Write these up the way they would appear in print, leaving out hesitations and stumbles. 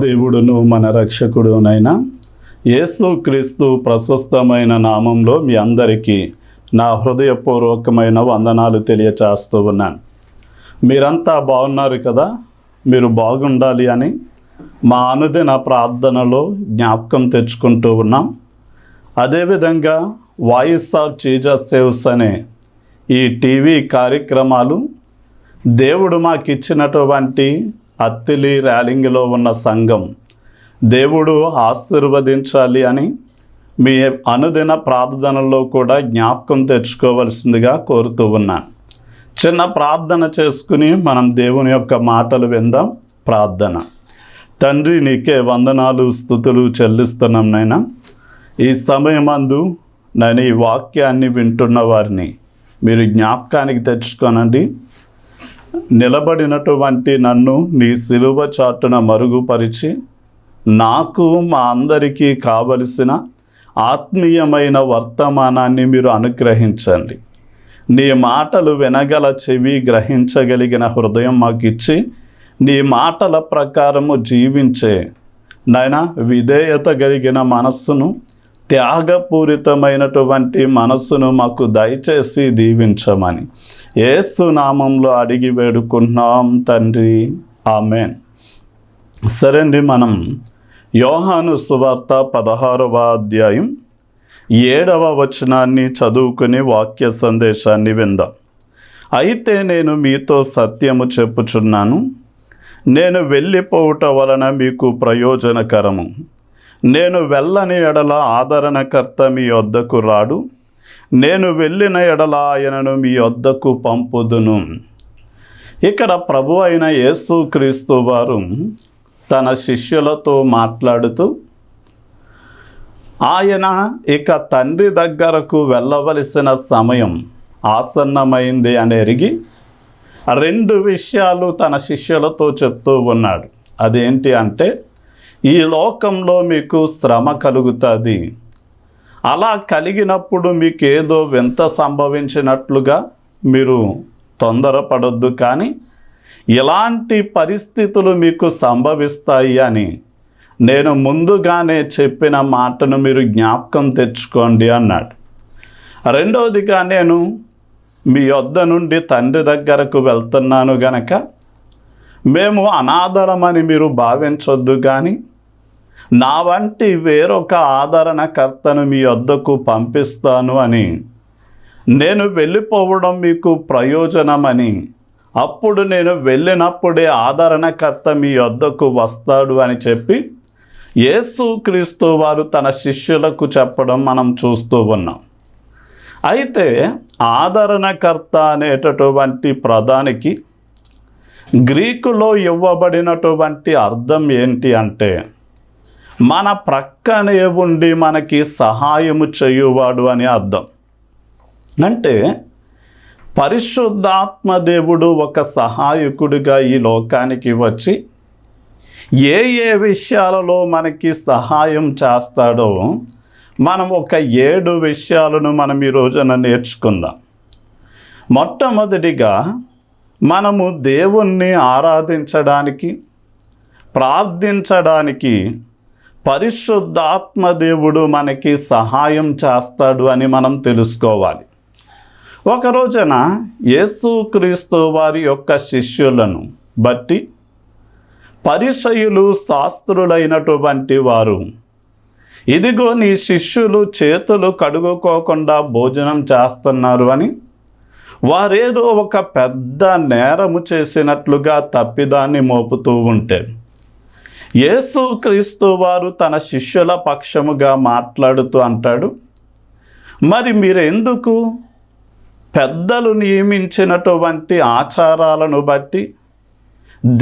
దేవుడును మన రక్షకుడునైన యేసుక్రీస్తు ప్రశస్తమైన నామంలో మీ అందరికీ నా హృదయపూర్వకమైన వందనాలు తెలియచేస్తూ ఉన్నాను. మీరంతా బాగున్నారు కదా? మీరు బాగుండాలి అని మా అనుదిన ప్రార్థనలో జ్ఞాపకం తెచ్చుకుంటూ ఉన్నాం. అదేవిధంగా వాయిస్ ఆఫ్ జీసస్ సేవ్స్ అనే ఈ టీవీ కార్యక్రమాలు దేవుడు మాకు ఇచ్చినటువంటి అత్తిలి ర్యాలింగ్లో ఉన్న సంఘం దేవుడు ఆశీర్వదించాలి అని మీ అనుదిన ప్రార్థనలో కూడా జ్ఞాపకం తెచ్చుకోవలసిందిగా కోరుతూ ఉన్నాను. చిన్న ప్రార్థన చేసుకుని మనం దేవుని యొక్క మాటలు విందాం. ప్రార్థన. తండ్రి, నీకే వందనాలు స్తుతులు చెల్లిస్తున్నాం నాయనా. ఈ సమయమందు నేను ఈ వాక్యాన్ని వింటున్న వారిని మీరు జ్ఞాపకానికి తెచ్చుకోనండి. నిలబడినటువంటి నన్ను నీ సిలువ చాటున మరుగుపరిచి నాకు మా అందరికీ కావలసిన ఆత్మీయమైన వర్తమానాన్ని మీరు అనుగ్రహించండి. నీ మాటలు వినగల చెవి, గ్రహించగలిగిన హృదయం మాకు ఇచ్చి నీ మాటల ప్రకారము జీవించే నాయనా విధేయత కలిగిన మనస్సును, త్యాగపూరితమైనటువంటి మనస్సును మాకు దయచేసి దీవించమని యేసు నామంలో అడిగి వేడుకుంటున్నాం తండ్రి, ఆమేన్. సరే అండి, మనం యోహాను సువార్త 16వ అధ్యాయం 7వ వచనాన్ని చదువుకుని వాక్య సందేశాన్ని విందాం. అయితే నేను మీతో సత్యము చెప్పుచున్నాను, నేను వెళ్ళిపోవుట వలన మీకు ప్రయోజనకరము. నేను వెళ్ళని ఎడల ఆదరణకర్త మీ వద్దకు రాడు, నేను వెళ్ళిన ఎడల ఆయనను మీ వద్దకు పంపుదును. ఇక్కడ ప్రభు అయిన యేసుక్రీస్తు వారు తన శిష్యులతో మాట్లాడుతూ ఆయన ఇక తండ్రి దగ్గరకు వెళ్ళవలసిన సమయం ఆసన్నమైంది అని ఎరిగి 2 విషయాలు తన శిష్యులతో చెప్తూ ఉన్నాడు. అదేంటి అంటే, ఈ లోకంలో మీకు శ్రమ కలుగుతుంది. అలా కలిగినప్పుడు మీకు ఏదో వింత సంభవించినట్లుగా మీరు తొందరపడొద్దు, కానీ ఇలాంటి పరిస్థితులు మీకు సంభవిస్తాయి అని నేను ముందుగానే చెప్పిన మాటను మీరు జ్ఞాపకం తెచ్చుకోండి అన్నాడు. రెండవదిగా, నేను మీ వద్ద నుండి తండ్రి దగ్గరకు వెళ్తున్నాను గనక మేము అనాదరమని మీరు భావించొద్దు, కానీ నా వంటి వేరొక ఆదరణకర్తను మీ వద్దకు పంపిస్తాను అని, నేను వెళ్ళిపోవడం మీకు ప్రయోజనమని, అప్పుడు నేను వెళ్ళినప్పుడే ఆదరణకర్త మీ వద్దకు వస్తాడు అని చెప్పి యేసుక్రీస్తు వారు తన శిష్యులకు చెప్పడం మనం చూస్తూ ఉన్నాం. అయితే ఆదరణకర్త అనేటటువంటి పదానికి గ్రీకులో ఇవ్వబడినటువంటి అర్థం ఏంటి అంటే, మన ప్రక్కనే ఉండి మనకి సహాయము చేయువాడు అని అర్థం. అంటే పరిశుద్ధాత్మ దేవుడు ఒక సహాయకుడిగా ఈ లోకానికి వచ్చి ఏ విషయాలలో మనకి సహాయం చేస్తాడో మనం ఒక 7 విషయాలను మనం ఈ రోజున నేర్చుకుందాం. మొట్టమొదటిగా, మనము దేవుణ్ణి ఆరాధించడానికి, ప్రార్థించడానికి పరిశుద్ధాత్మ దేవుడు మనకి సహాయం చేస్తాడు అని మనం తెలుసుకోవాలి. ఒక రోజున యేసుక్రీస్తు వారి యొక్క శిష్యులను బట్టి పరిసయ్యులు, శాస్త్రులైనటువంటి వారు, ఇదిగో నీ శిష్యులు చేతులు కడుగుకోకుండా భోజనం చేస్తున్నారు అని, వారేదో ఒక పెద్ద నేరము చేసినట్లుగా తప్పిదాన్ని మోపుతూ ఉంటే యేసుక్రీస్తు వారు తన శిష్యుల పక్షముగా మాట్లాడుతూ అంటాడు, మరి మీరెందుకు పెద్దలు నియమించినటువంటి ఆచారాలను బట్టి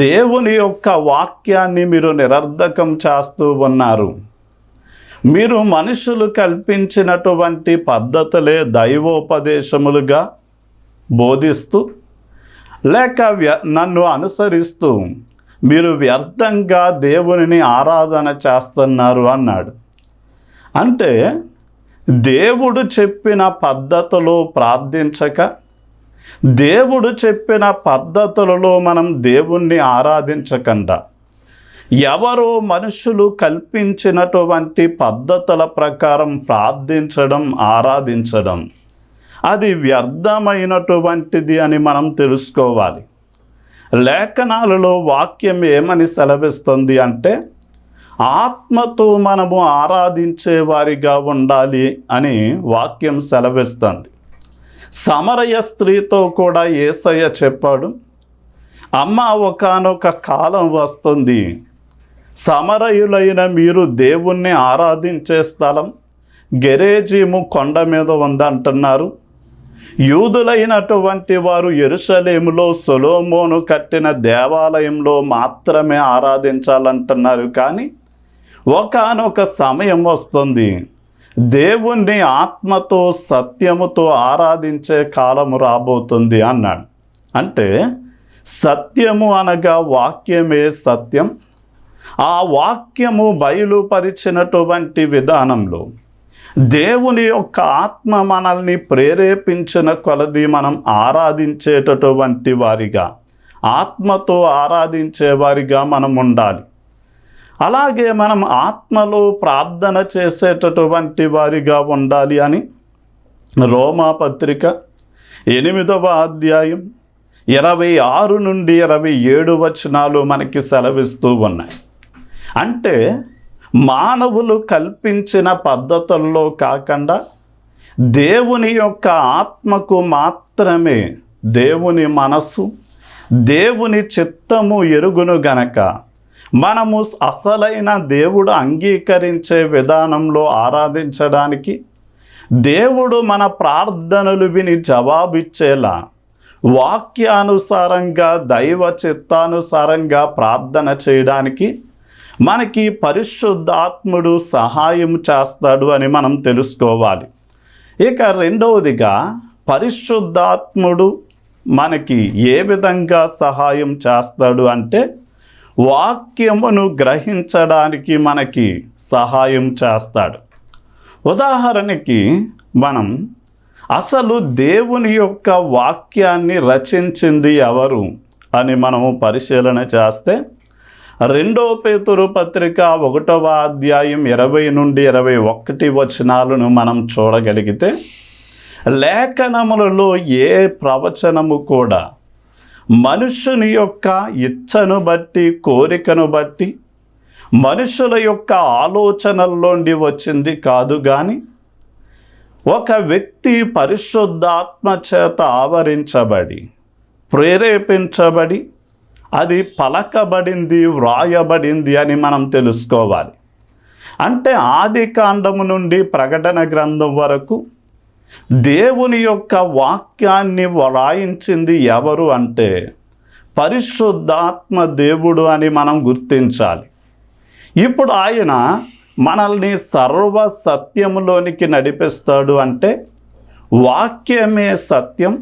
దేవుని యొక్క వాక్యాన్ని మీరు నిరర్ధకం చేస్తూ ఉన్నారు? మీరు మనుషులు కల్పించినటువంటి పద్ధతులే దైవోపదేశములుగా బోధిస్తూ లేక నన్ను అనుసరిస్తూ మీరు వ్యర్థంగా దేవునిని ఆరాధన చేస్తున్నారు అన్నాడు. అంటే దేవుడు చెప్పిన పద్ధతిలో ప్రార్థించక, దేవుడు చెప్పిన పద్ధతులలో మనం దేవుణ్ణి ఆరాధించకుండా ఎవరో మనుషులు కల్పించినటువంటి పద్ధతుల ప్రకారం ప్రార్థించడం, ఆరాధించడం అది వ్యర్థమైనటువంటిది అని మనం తెలుసుకోవాలి. లేఖనాలలో వాక్యం ఏమని సెలవిస్తుంది అంటే, ఆత్మతో మనము ఆరాధించే వారిగా ఉండాలి అని వాక్యం సెలవిస్తుంది. సమరయ స్త్రీతో కూడా యేసయ్య చెప్పాడు, అమ్మ, ఒకానొక కాలం వస్తుంది, సమరయులైన మీరు దేవుణ్ణి ఆరాధించే స్థలం గెరేజీము కొండ మీద ఉందంటున్నారు. యూదులైనటువంటి వారు యెరూషలేములో సొలొమోను కట్టిన దేవాలయంలో మాత్రమే ఆరాధించాలంటున్నారు. కానీ ఒకానొక సమయం వస్తుంది, దేవుణ్ణి ఆత్మతో సత్యముతో ఆరాధించే కాలము రాబోతుంది అన్నాడు. అంటే సత్యము అనగా వాక్యమే సత్యం. ఆ వాక్యము బయలుపరిచినటువంటి విధానంలో దేవుని యొక్క ఆత్మ మనల్ని ప్రేరేపించిన కొలది మనం ఆరాధించేటటువంటి వారిగా, ఆత్మతో ఆరాధించే వారిగా మనం ఉండాలి. అలాగే మనం ఆత్మలో ప్రార్థన చేసేటటువంటి వారిగా ఉండాలి అని రోమాపత్రిక 8వ అధ్యాయం 26 నుండి 27 వచనాలు మనకి సెలవిస్తూ ఉన్నాయి. అంటే మానవులు కల్పించిన పద్ధతుల్లో కాకుండా దేవుని యొక్క ఆత్మకు మాత్రమే దేవుని మనస్సు, దేవుని చిత్తము ఎరుగును గనక మనము అసలైన దేవుడు అంగీకరించే విధానంలో ఆరాధించడానికి, దేవుడు మన ప్రార్థనలు విని జవాబిచ్చేలా వాక్యానుసారంగా దైవ చిత్తానుసారంగా ప్రార్థన చేయడానికి మనకి పరిశుద్ధాత్ముడు సహాయం చేస్తాడు అని మనం తెలుసుకోవాలి. ఇక రెండవదిగా, పరిశుద్ధాత్ముడు మనకి ఏ విధంగా సహాయం చేస్తాడు అంటే, వాక్యమును గ్రహించడానికి మనకి సహాయం చేస్తాడు. ఉదాహరణకి మనం అసలు దేవుని యొక్క వాక్యాన్ని రచించింది ఎవరు అని మనము పరిశీలన చేస్తే, 2 పేతురు పత్రిక 1వ అధ్యాయం 20 నుండి 21 వచనాలను మనం చూడగలిగితే, లేఖనములలో ఏ ప్రవచనము కూడా మనుషుని యొక్క ఇచ్చను బట్టి, కోరికను బట్టి, మనుషుల యొక్క ఆలోచనల్లోండి వచ్చింది కాదు, కానీ ఒక వ్యక్తి పరిశుద్ధాత్మ చేత ఆవరించబడి, ప్రేరేపించబడి, అది పలకబడింది, వ్రాయబడింది అని మనం తెలుసుకోవాలి. అంటే ఆది కాండము నుండి ప్రకటన గ్రంథం వరకు దేవుని యొక్క వాక్యాన్ని వ్రాయించింది ఎవరు అంటే పరిశుద్ధాత్మ దేవుడు అని మనం గుర్తించాలి. ఇప్పుడు ఆయన మనల్ని సర్వ సత్యములోనికి నడిపిస్తాడు. అంటే వాక్యమే సత్యం.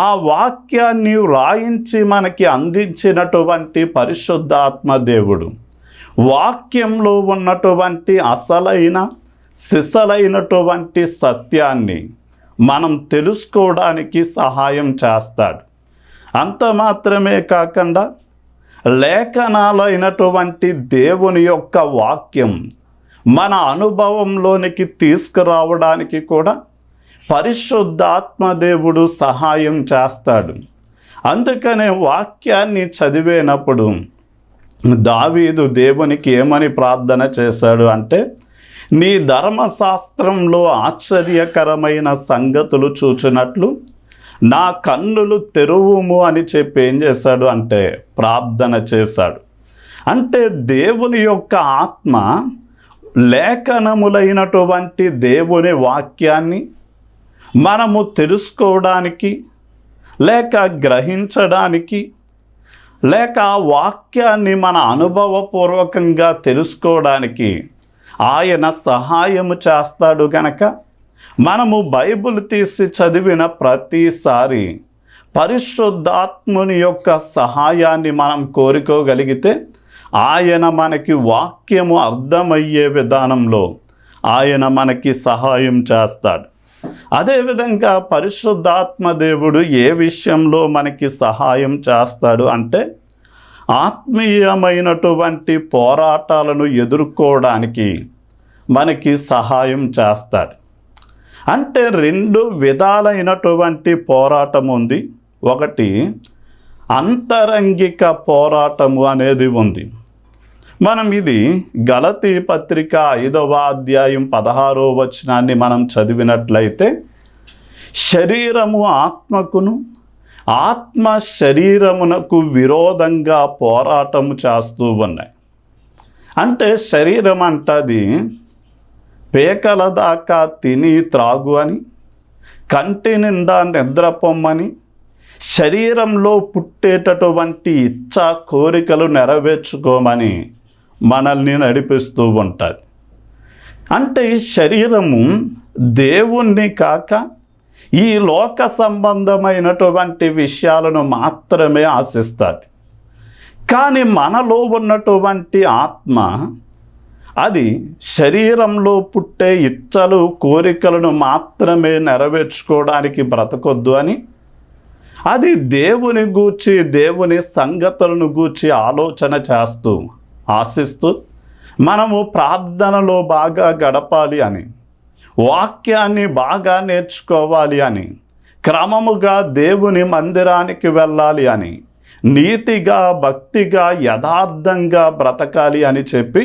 ఆ వాక్యాన్ని వ్రాయించి మనకి అందించినటువంటి పరిశుద్ధాత్మ దేవుడు వాక్యంలో ఉన్నటువంటి అసలైన సిసలైనటువంటి సత్యాన్ని మనం తెలుసుకోవడానికి సహాయం చేస్తాడు. అంత మాత్రమే కాకుండా లేఖనాలైనటువంటి దేవుని యొక్క వాక్యం మన అనుభవంలోనికి తీసుకురావడానికి కూడా పరిశుద్ధాత్మ దేవుడు సహాయం చేస్తాడు. అందుకనే వాక్యాన్ని చదివేటప్పుడు దావీదు దేవునికి ఏమని ప్రార్థన చేశాడు అంటే, నీ ధర్మశాస్త్రంలో ఆశ్చర్యకరమైన సంగతులు చూచినట్లు నా కన్నులు తెరువుము అని చెప్పి ఏం చేశాడు అంటే ప్రార్థన చేశాడు. అంటే దేవుని యొక్క ఆత్మ లేఖనములైనటువంటి దేవుని వాక్యాన్ని మనము తెలుసుకోవడానికి, లేక గ్రహించడానికి, లేక ఆ వాక్యాన్ని మన అనుభవపూర్వకంగా తెలుసుకోవడానికి ఆయన సహాయము చేస్తాడు. గనక మనము బైబిల్ తీసి చదివిన ప్రతిసారి పరిశుద్ధాత్ముని యొక్క సహాయాన్ని మనం కోరుకోగలిగితే ఆయన మనకి వాక్యము అర్థమయ్యే విధానంలో ఆయన మనకి సహాయం చేస్తాడు. అదేవిధంగా పరిశుద్ధాత్మ దేవుడు ఏ విషయంలో మనకి సహాయం చేస్తాడు అంటే, ఆత్మీయమైనటువంటి పోరాటాలను ఎదుర్కోవడానికి మనకి సహాయం చేస్తాడు. అంటే 2 విధాలైనటువంటి పోరాటం ఉంది. ఒకటి అంతరంగిక పోరాటము అనేది ఉంది. మనం ఇది గలతీ పత్రిక 5వ అధ్యాయం 16వ వచనాన్ని మనం చదివినట్లయితే, శరీరము ఆత్మకును ఆత్మ శరీరమునకు విరోధంగా పోరాటము చేస్తూ ఉన్నాయి. అంటే శరీరం అంటది పేకల దాకా తిని త్రాగు అని, కంటి నిండా నిద్రపొమ్మని, శరీరంలో పుట్టేటటువంటి ఇచ్చ కోరికలు నెరవేర్చుకోమని మనల్ని నడిపిస్తూ ఉంటుంది. అంటే ఈ శరీరము దేవుణ్ణి కాక ఈ లోక సంబంధమైనటువంటి విషయాలను మాత్రమే ఆశిస్తుంది. కానీ మనలో ఉన్నటువంటి ఆత్మ అది శరీరంలో పుట్టే ఇచ్చలు కోరికలను మాత్రమే నెరవేర్చుకోవడానికి బ్రతకొద్దు అని, అది దేవుని గూర్చి దేవుని సంగతులను గూర్చి ఆలోచన చేస్తూ ఆశిస్తూ మనము ప్రార్థనలో బాగా గడపాలి అని, వాక్యాన్ని బాగా నేర్చుకోవాలి అని, క్రమముగా దేవుని మందిరానికి వెళ్ళాలి అని, నీతిగా భక్తిగా యథార్థంగా బ్రతకాలి అని చెప్పి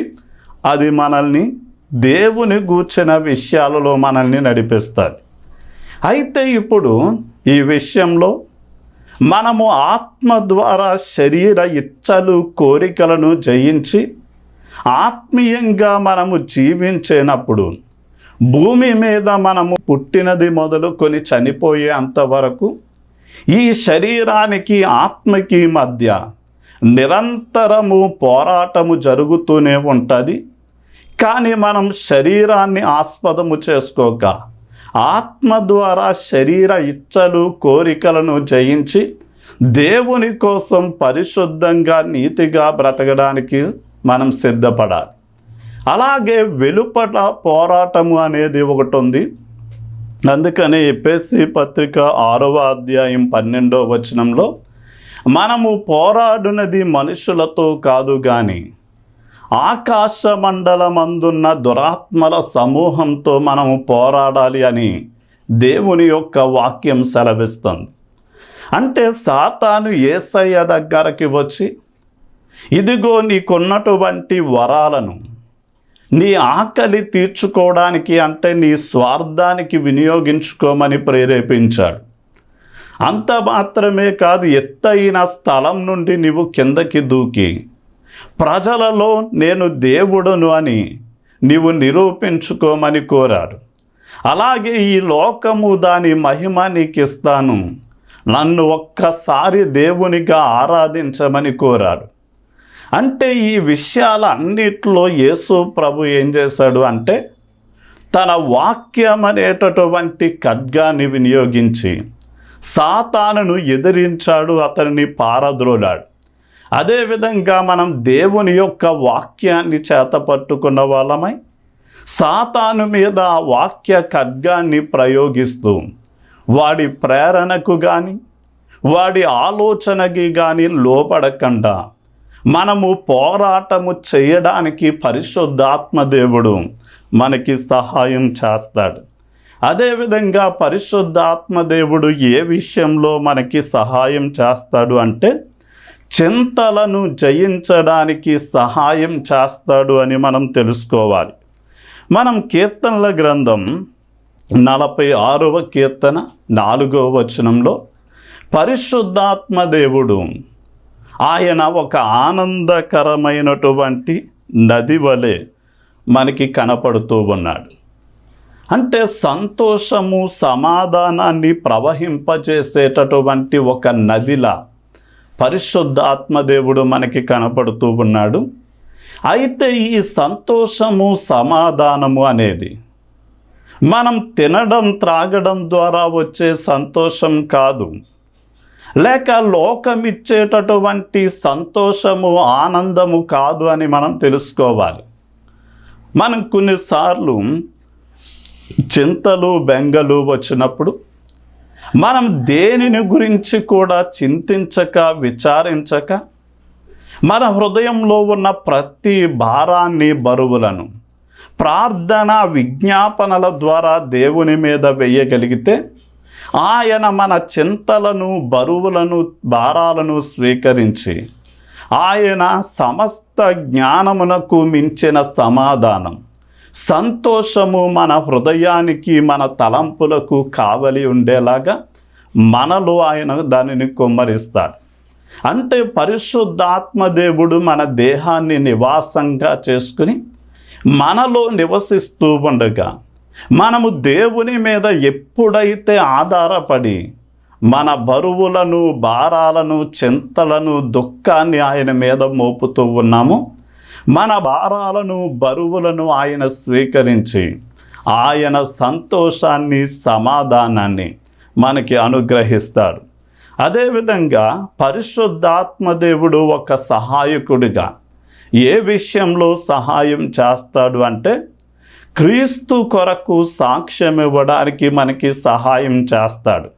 అది మనల్ని దేవుని గూర్చిన విషయాలలో మనల్ని నడిపిస్తుంది. అయితే ఇప్పుడు ఈ విషయంలో మనము ఆత్మ ద్వారా శరీర ఇచ్చలు కోరికలను జయించి ఆత్మీయంగా మనము జీవించేటప్పుడు భూమి మీద మనము పుట్టినది మొదలుకొని చనిపోయేంత వరకు ఈ శరీరానికి ఆత్మకి మధ్య నిరంతరము పోరాటము జరుగుతూనే ఉంటుంది. కానీ మనం శరీరాన్ని ఆస్పదము చేసుకోక ఆత్మ ద్వారా శరీర ఇచ్చలు కోరికలను జయించి దేవుని కోసం పరిశుద్ధంగా నీతిగా బ్రతకడానికి మనం సిద్ధపడాలి. అలాగే వెలుపట పోరాటము అనేది ఒకటి ఉంది. అందుకని ఎఫెసీ పత్రిక 6వ అధ్యాయం 12వ వచనంలో మనము పోరాడునది మనుషులతో కాదు కానీ ఆకాశ మండలమందున్న దురాత్మల సమూహంతో మనము పోరాడాలి అని దేవుని యొక్క వాక్యం సెలవిస్తుంది. అంటే సాతాను యేసయ్య దగ్గరికి వచ్చి, ఇదిగో నీకున్నటువంటి వరాలను నీ ఆకలి తీర్చుకోవడానికి, అంటే నీ స్వార్థానికి వినియోగించుకోమని ప్రేరేపించాడు. అంత మాత్రమే కాదు, ఎత్తైన స్థలం నుండి నీవు కిందకి దూకి ప్రజలలో నేను దేవుడును అని నీవు నిరూపించుకోమని కోరాడు. అలాగే ఈ లోకము దాని మహిమ నీకు ఇస్తాను, నన్ను ఒక్కసారి దేవునిగా ఆరాధించమని కోరాడు. అంటే ఈ విషయాలన్నిట్లో యేసు ప్రభు ఏం చేశాడు అంటే తన వాక్యం అనేటటువంటి ఖడ్గాన్ని వినియోగించి సాతానును ఎదిరించాడు, అతనిని పారద్రోలాడు. అదేవిధంగా మనం దేవుని యొక్క వాక్యాన్ని చేతపట్టుకున్న వాళ్ళమై సాతాను మీద ఆ వాక్య ఖడ్గాన్ని ప్రయోగిస్తూ వాడి ప్రేరణకు కానీ వాడి ఆలోచనకి కానీ లోపడకుండా మనము పోరాటము చేయడానికి పరిశుద్ధాత్మ దేవుడు మనకి సహాయం చేస్తాడు. అదేవిధంగా పరిశుద్ధాత్మ దేవుడు ఏ విషయంలో మనకి సహాయం చేస్తాడు అంటే చింతలను జయించడానికి సహాయం చేస్తాడు అని మనం తెలుసుకోవాలి. మనం కీర్తనల గ్రంథం 46వ కీర్తన 4వ వచనంలో పరిశుద్ధాత్మ దేవుడు ఆయన ఒక ఆనందకరమైనటువంటి నది వలె మనకి కనపడుతూ ఉన్నాడు. అంటే సంతోషము సమాధానాన్ని ప్రవహింపజేసేటటువంటి ఒక నదిలా పరిశుద్ధాత్మదేవుడు మనకి కనపడుతూ ఉన్నాడు. అయితే ఈ సంతోషము సమాధానము అనేది మనం తినడం త్రాగడం ద్వారా వచ్చే సంతోషం కాదు, లేక లోకం ఇచ్చేటటువంటి సంతోషము ఆనందము కాదు అని మనం తెలుసుకోవాలి. మనం కొన్నిసార్లు చింతలు బెంగలు వచ్చినప్పుడు మనం దేనిని గురించి కూడా చింతించక విచారించక మన హృదయంలో ఉన్న ప్రతి భారాన్ని, బరువులను ప్రార్థన, విజ్ఞాపనల ద్వారా దేవుని మీద వేయగలిగితే ఆయన మన చింతలను, బరువులను, భారాలను స్వీకరించి ఆయన సమస్త జ్ఞానమునకు మించిన సమాధానం, సంతోషము మన హృదయానికి, మన తలంపులకు కావలి ఉండేలాగా మనలో ఆయన దానిని కుమ్మరిస్తాడు. అంటే పరిశుద్ధాత్మ దేవుడు మన దేహాన్ని నివాసంగా చేసుకుని మనలో నివసిస్తూ ఉండగా మనము దేవుని మీద ఎప్పుడైతే ఆధారపడి మన బరువులను, భారాలను, చింతలను, దుఃఖాన్ని ఆయన మీద మోపుతూ ఉన్నామో, మన భారాలను, బరువులను ఆయన స్వీకరించి ఆయన సంతోషాన్ని, సమాధానాన్ని మనకి అనుగ్రహిస్తాడు. అదేవిధంగా పరిశుద్ధాత్మ దేవుడు ఒక సహాయకుడిగా ఏ విషయంలో సహాయం చేస్తాడు అంటే, క్రీస్తు కొరకు సాక్ష్యం ఇవ్వడానికి మనకి సహాయం చేస్తాడు.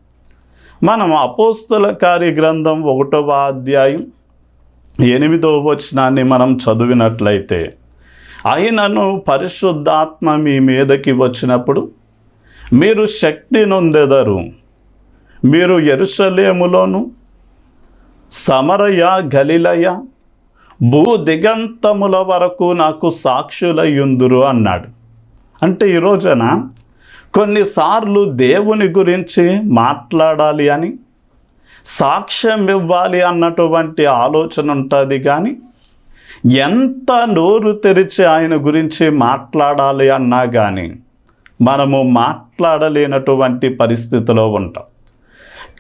మనం అపోస్తుల కార్య గ్రంథం 1వ అధ్యాయం 8వ వచనాన్ని మనం చదివినట్లయితే, అయినను పరిశుద్ధాత్మ మీ మీదకి వచ్చినప్పుడు మీరు శక్తి నొందెదరు, మీరు యెరూషలేములోను, సమరయ, గలిలయ, భూ దిగంతముల వరకు నాకు సాక్షులయ్యుందురు అన్నాడు. అంటే ఈ రోజున కొన్నిసార్లు దేవుని గురించి మాట్లాడాలి అని, సాక్ష్యం ఇవ్వాలి అన్నటువంటి ఆలోచన ఉంటుంది, కానీ ఎంత నోరు తెరిచి ఆయన గురించి మాట్లాడాలి అన్నా కానీ మనము మాట్లాడలేనటువంటి పరిస్థితిలో ఉంటాం.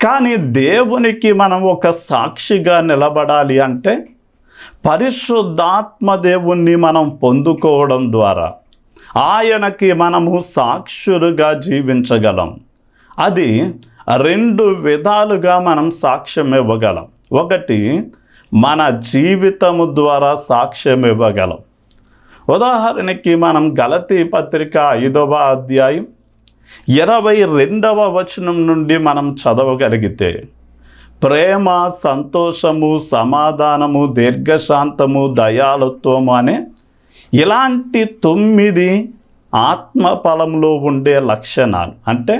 కానీ దేవునికి మనం ఒక సాక్షిగా నిలబడాలి అంటే పరిశుద్ధాత్మ దేవుణ్ణి మనం పొందుకోవడం ద్వారా ఆయనకి మనము సాక్షులుగా జీవించగలం. అది 2 విధాలుగా మనం సాక్ష్యం ఇవ్వగలం. ఒకటి, మన జీవితము ద్వారా సాక్ష్యం ఇవ్వగలం. ఉదాహరణకి మనం గలతీ పత్రిక 5వ అధ్యాయం 22వ వచనం నుండి మనం చదవగలిగితే, ప్రేమ, సంతోషము, సమాధానము, దీర్ఘశాంతము, దయాళుత్వము అనే ఇలాంటి 9 ఆత్మఫలంలో ఉండే లక్షణాలు, అంటే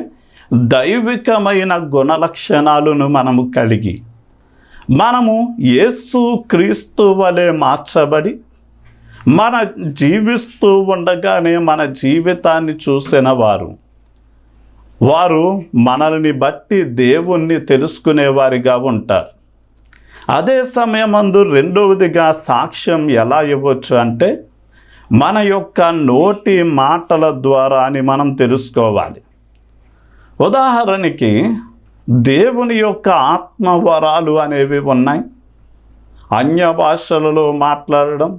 దైవికమైన గుణ లక్షణాలను మనము కలిగి మనము యేసు క్రీస్తు వలె మార్చబడి మన జీవిస్తూ ఉండగానే మన జీవితాన్ని చూసిన వారు మనల్ని బట్టి దేవుణ్ణి తెలుసుకునేవారిగా ఉంటారు. అదే సమయమందు రెండవదిగా సాక్ష్యం ఎలా ఇవ్వచ్చు అంటే, మన యొక్క నోటి మాటల ద్వారా అని మనం తెలుసుకోవాలి. ఉదాహరణకి దేవుని యొక్క ఆత్మవరాలు అనేవి ఉన్నాయి. అన్య భాషలలో మాట్లాడడం,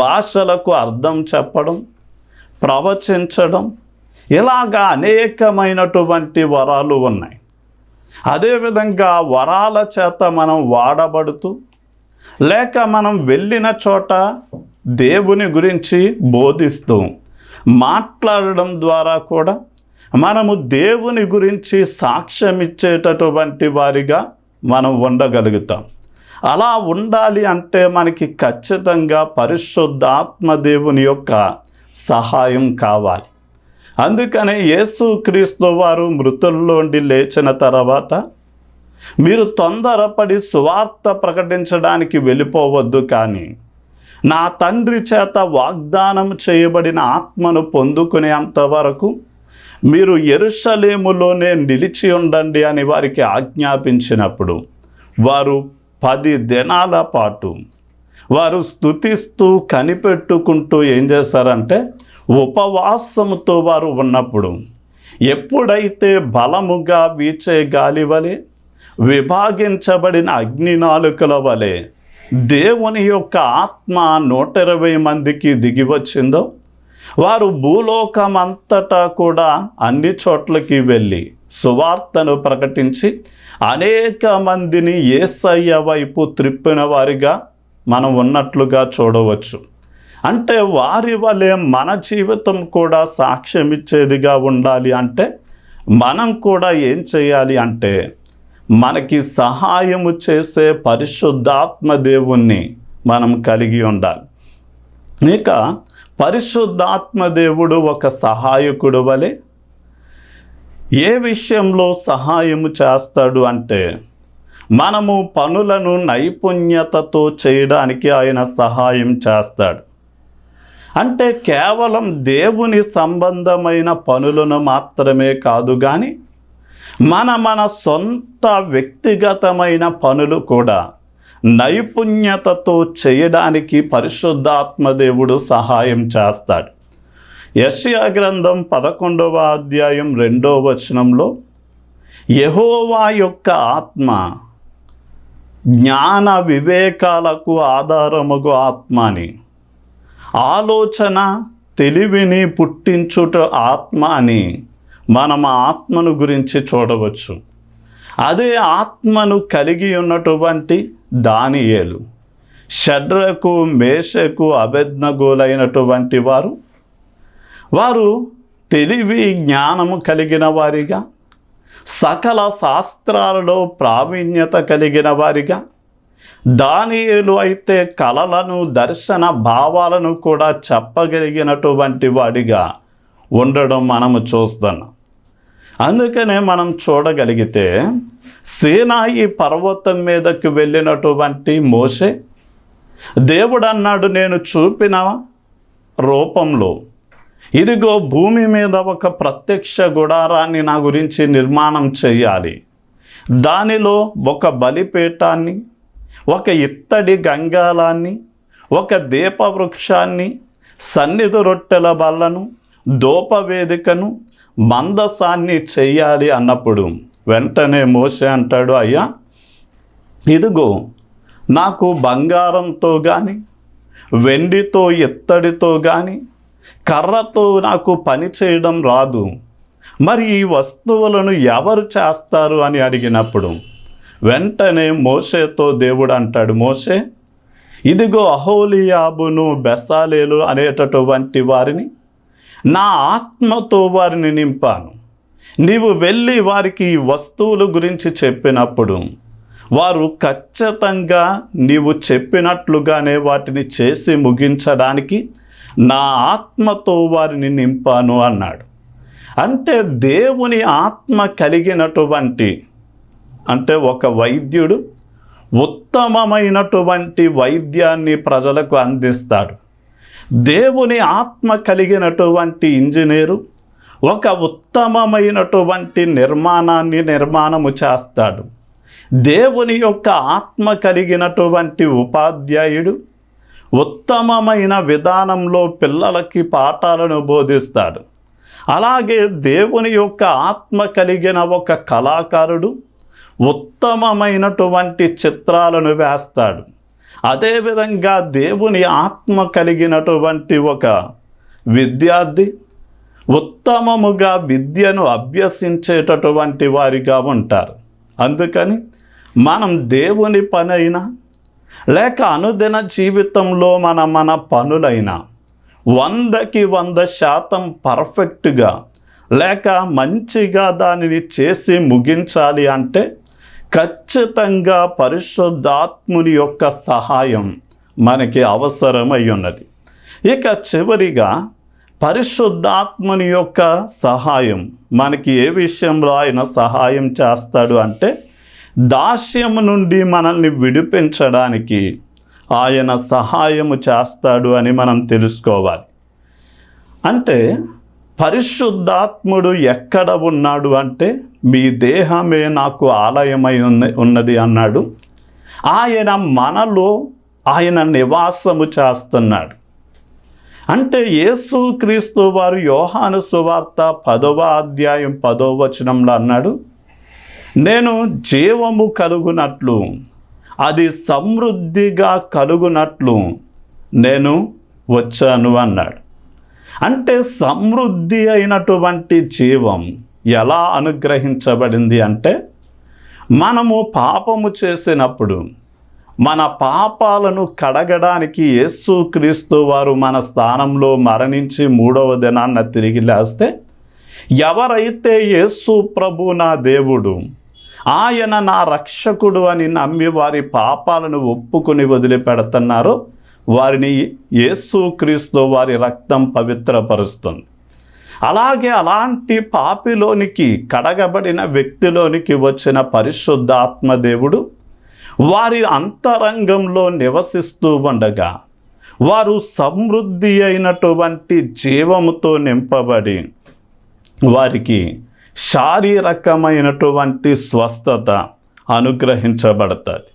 భాషలకు అర్థం చెప్పడం, ప్రవచించడం, ఇలాగా అనేకమైనటువంటి వరాలు ఉన్నాయి. అదేవిధంగా వరాల చేత మనం వాడబడుతూ, లేక మనం వెళ్ళిన చోట దేవుని గురించి బోధిస్తూ మాట్లాడడం ద్వారా కూడా మనము దేవుని గురించి సాక్ష్యం ఇచ్చేటటువంటి వారిగా మనం ఉండగలుగుతాం. అలా ఉండాలి అంటే మనకి ఖచ్చితంగా పరిశుద్ధాత్మ దేవుని యొక్క సహాయం కావాలి. అందుకనే యేసుక్రీస్తు వారు మృతుల్లోండి లేచిన తర్వాత, మీరు తొందరపడి సువార్త ప్రకటించడానికి వెళ్ళిపోవద్దు, కానీ నా తండ్రి చేత వాగ్దానం చేయబడిన ఆత్మను పొందుకునేంతవరకు మీరు యెరూషలేములోనే నిలిచి ఉండండి అని వారికి ఆజ్ఞాపించినప్పుడు, వారు 10 దినాల పాటు వారు స్తుతిస్తూ కనిపెట్టుకుంటూ ఏం చేశారంటే, ఉపవాసముతో వారు ఉన్నప్పుడు, ఎప్పుడైతే బలముగా వీచే గాలి వలె, విభాగించబడిన అగ్నినాలుకల వలె దేవుని యొక్క ఆత్మ 120 మందికి దిగి వచ్చిందో, వారు భూలోకమంతటా కూడా అన్ని చోట్లకి వెళ్ళి సువార్తను ప్రకటించి అనేక మందిని యేసయ్య వైపు త్రిప్పిన వారిగా మనం ఉన్నట్లుగా చూడవచ్చు. అంటే వారి వలె మన జీవితం కూడా సాక్ష్యం ఇచ్చేదిగా ఉండాలి అంటే మనం కూడా ఏం చేయాలి అంటే, మనకి సహాయము చేసే పరిశుద్ధాత్మ దేవుణ్ణి మనం కలిగి ఉండాలి. ఇక పరిశుద్ధాత్మ దేవుడు ఒక సహాయకుడు వలె ఏ విషయంలో సహాయము చేస్తాడు అంటే, మనము పనులను నైపుణ్యతతో చేయడానికి ఆయన సహాయం చేస్తాడు. అంటే కేవలం దేవుని సంబంధమైన పనులను మాత్రమే కాదు కానీ మన సొంత వ్యక్తిగతమైన పనులు కూడా నైపుణ్యతతో చేయడానికి పరిశుద్ధాత్మ దేవుడు సహాయం చేస్తాడు. యెషయా గ్రంథం 11వ అధ్యాయం 2వ వచనంలో, యెహోవా యొక్క ఆత్మ జ్ఞాన వివేకాలకు ఆధారముగు ఆత్మ అని, ఆలోచన తెలివిని పుట్టించుట ఆత్మ అని మనం ఆత్మను గురించి చూడవచ్చు. అదే ఆత్మను కలిగి ఉన్నటువంటి దానియేలు, షడ్రకు, మేషకు, అబేద్నెగోలైనటువంటి వారు తెలివి జ్ఞానము కలిగిన వారిగా, సకల శాస్త్రాలలో ప్రావీణ్యత కలిగిన వారిగా, దానియేలు అయితే కలలను, దర్శన భావాలను కూడా చెప్పగలిగినటువంటి వాడిగా ఉండడం మనము చూస్తున్నాం. అందుకనే మనం చూడగలిగితే సీనాయి పర్వతం మీదకి వెళ్ళినటువంటి మోషే, దేవుడు అన్నాడు, నేను చూపిన రూపంలో ఇదిగో భూమి మీద ఒక ప్రత్యక్ష గుడారాన్ని నా గురించి నిర్మాణం చేయాలి, దానిలో ఒక బలిపీఠాన్ని, ఒక ఇత్తడి గంగాలాన్ని, ఒక దీపవృక్షాన్ని, సన్నిధి రొట్టెల బల్లను, ధూపవేదికను, మందసాన్ని చెయ్యాలి అన్నప్పుడు వెంటనే మోషే అంటాడు, అయ్యా ఇదిగో నాకు బంగారంతో కానీ, వెండితో, ఇత్తడితో కానీ, కర్రతో నాకు పని చేయడం రాదు, మరి ఈ వస్తువులను ఎవరు చేస్తారు అని అడిగినప్పుడు వెంటనే మోషేతో దేవుడు అంటాడు, మోషే ఇదిగో అహోలియాబును, బెసాలేలు అనేటటువంటి వారిని నా ఆత్మతో వారిని నింపాను, నీవు వెళ్ళి వారికి ఈ వస్తువుల గురించి చెప్పినప్పుడు వారు ఖచ్చితంగా నీవు చెప్పినట్లుగానే వాటిని చేసి ముగించడానికి నా ఆత్మతో వారిని నింపాను అన్నాడు. అంటే దేవుని ఆత్మ కలిగినటువంటి, అంటే ఒక వైద్యుడు ఉత్తమమైనటువంటి వైద్యాన్ని ప్రజలకు అందిస్తాడు. దేవుని ఆత్మ కలిగినటువంటి ఇంజనీరు ఒక ఉత్తమమైనటువంటి నిర్మాణము చేస్తాడు. దేవుని యొక్క ఆత్మ కలిగినటువంటి ఉపాధ్యాయుడు ఉత్తమమైన విధానంలో పిల్లలకి పాఠాలను బోధిస్తాడు. అలాగే దేవుని యొక్క ఆత్మ కలిగిన ఒక కళాకారుడు ఉత్తమమైనటువంటి చిత్రాలను వేస్తాడు. అదేవిధంగా దేవుని ఆత్మ కలిగినటువంటి ఒక విద్యార్థి ఉత్తమముగా విద్యను అభ్యసించేటటువంటి వారిగా ఉంటారు. అందుకని మనం దేవుని పనైనా లేక అనుదిన జీవితంలో మన పనులైనా 100కి 100% పర్ఫెక్ట్గా లేక మంచిగా దానిని చేసి ముగించాలి అంటే ఖచ్చితంగా పరిశుద్ధాత్ముని యొక్క సహాయం మనకి అవసరమై ఉన్నది. ఇక చివరిగా పరిశుద్ధాత్ముని యొక్క సహాయం మనకి ఏ విషయంలో ఆయన సహాయం చేస్తాడు అంటే, దాస్యము నుండి మనల్ని విడిపించడానికి ఆయన సహాయము చేస్తాడు అని మనం తెలుసుకోవాలి. అంటే పరిశుద్ధాత్ముడు ఎక్కడ ఉన్నాడు అంటే, మీ దేహమే నాకు ఆలయమై ఉన్నది అన్నాడు. ఆయన మనలో ఆయన నివాసము చేస్తున్నాడు. అంటే యేసుక్రీస్తు వారు యోహాను సువార్త 10వ అధ్యాయం 10వ వచనంలో అన్నాడు, నేను జీవము కలుగునట్లు, అది సమృద్ధిగా కలుగునట్లు నేను వచ్చాను అన్నాడు. అంటే సమృద్ధి అయినటువంటి జీవం ఎలా అనుగ్రహించబడింది అంటే, మనము పాపము చేసినప్పుడు మన పాపాలను కడగడానికి యేసుక్రీస్తు వారు మన స్థానంలో మరణించి 3వ దినాన తిరిగి లేస్తే, ఎవరైతే యేసు ప్రభు నా దేవుడు, ఆయన నా రక్షకుడు అని నమ్మి వారి పాపాలను ఒప్పుకొని వదిలిపెడుతున్నారో వారిని యేసుక్రీస్తు వారి రక్తం పవిత్రపరుస్తుంది. అలాగే అలాంటి పాపిలోనికి, కడగబడిన వ్యక్తిలోనికి వచ్చిన పరిశుద్ధాత్మ దేవుడు వారి అంతరంగంలో నివసిస్తూ ఉండగా వారు సమృద్ధి అయినటువంటి జీవముతో నింపబడి వారికి శారీరకమైనటువంటి స్వస్థత అనుగ్రహించబడుతుంది.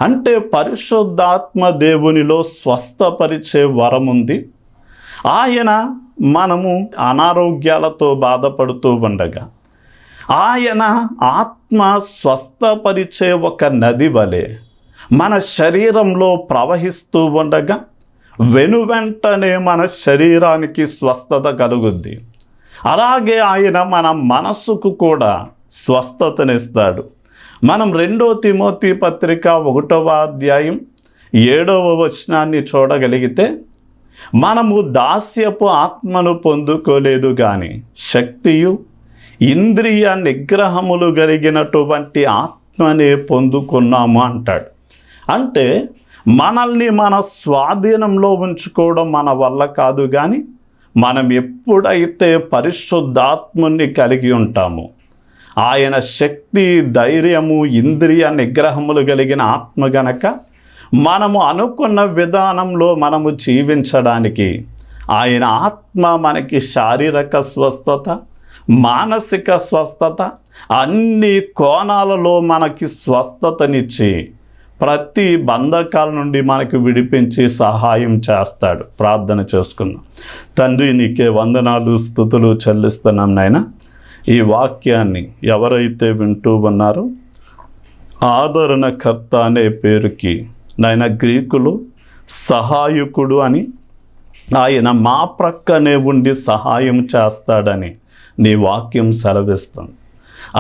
అంటే పరిశుద్ధాత్మ దేవునిలో స్వస్థపరిచే వరం ఉంది. ఆయన మనము అనారోగ్యాలతో బాధపడుతూ ఉండగా ఆయన ఆత్మ స్వస్థపరిచే ఒక నది వలె మన శరీరంలో ప్రవహిస్తూ ఉండగా వెనువెంటనే మన శరీరానికి స్వస్థత కలుగుద్ది. అలాగే ఆయన మన మనస్సుకు కూడా స్వస్థతనిస్తాడు. మనం 2 తిమోతి పత్రిక 1వ అధ్యాయం 7వ వచనాన్ని చూడగలిగితే, మనము దాస్యపు ఆత్మను పొందుకోలేదు కానీ శక్తియు ఇంద్రియ నిగ్రహములు కలిగినటువంటి ఆత్మనే పొందుకున్నాము అంటాడు. అంటే మనల్ని మన స్వాధీనంలో ఉంచుకోవడం మన వల్ల కాదు, కానీ మనం ఎప్పుడైతే పరిశుద్ధాత్ముని కలిగి ఉంటామో, ఆయన శక్తి, ధైర్యము, ఇంద్రియ నిగ్రహములు కలిగిన ఆత్మ గనక మనము అనుకున్న విధానంలో మనము జీవించడానికి ఆయన ఆత్మ మనకి శారీరక స్వస్థత, మానసిక స్వస్థత, అన్ని కోణాలలో మనకి స్వస్థతనిచ్చి ప్రతి బంధకాల నుండి మనకు విడిపించి సహాయం చేస్తాడు. ప్రార్థన చేసుకుందాం. తండ్రి, నీకే వందనాలు, స్తుతులు చెల్లిస్తున్నాం నాయన. ఈ వాక్యాన్ని ఎవరైతే వింటూ ఉన్నారో ఆదరణకర్త అనే పేరుకి నాయన గ్రీకులు సహాయకుడు అని, ఆయన మా ప్రక్కనే ఉండి సహాయం చేస్తాడని నీ వాక్యం సెలవిస్తుంది.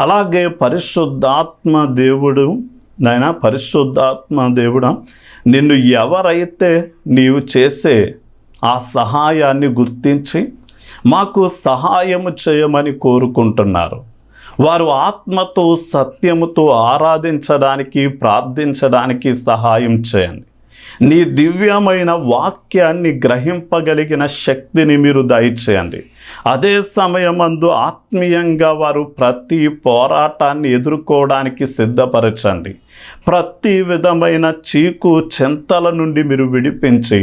అలాగే పరిశుద్ధాత్మ దేవుడు నాయన, పరిశుద్ధాత్మ దేవుడా, నిన్ను ఎవరైతే నీవు చేసే ఆ సహాయాన్ని గుర్తించి మాకు సహాయము చేయమని కోరుకుంటున్నారు, వారు ఆత్మతో సత్యముతో ఆరాధించడానికి, ప్రార్థించడానికి సహాయం చేయండి. నీ దివ్యమైన వాక్యాన్ని గ్రహింపగలిగిన శక్తిని మీరు దయచేయండి. అదే సమయమందు ఆత్మీయంగా వారు ప్రతి పోరాటాన్ని ఎదుర్కోవడానికి సిద్ధపరచండి. ప్రతి విధమైన చీకు చింతల నుండి మీరు విడిపించి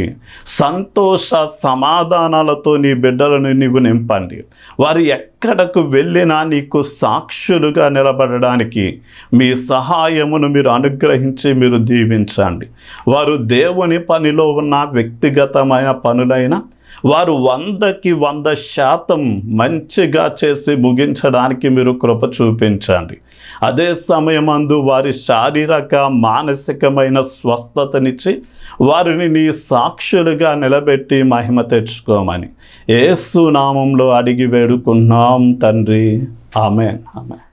సంతోష సమాధానాలతో నీ బిడ్డలను నీవు నింపండి. వారు ఎక్కడకు వెళ్ళినా నీకు సాక్షులుగా నిలబడడానికి మీ సహాయమును మీరు అనుగ్రహించి మీరు దీవించండి. వారు దేవుని పనిలో ఉన్న వ్యక్తిగతమైన పనులైన వారు 100కి 100% మంచిగా చేసి ముగించడానికి మీరు కృప చూపించండి. అదే సమయమందు వారి శారీరక మానసికమైన స్వస్థతనిచ్చి వారిని నీ సాక్షులుగా నిలబెట్టి మహిమ తెచ్చుకోమని యేసు నామంలో అడిగి వేడుకున్నాం తండ్రి. ఆమేన్. ఆమేన్.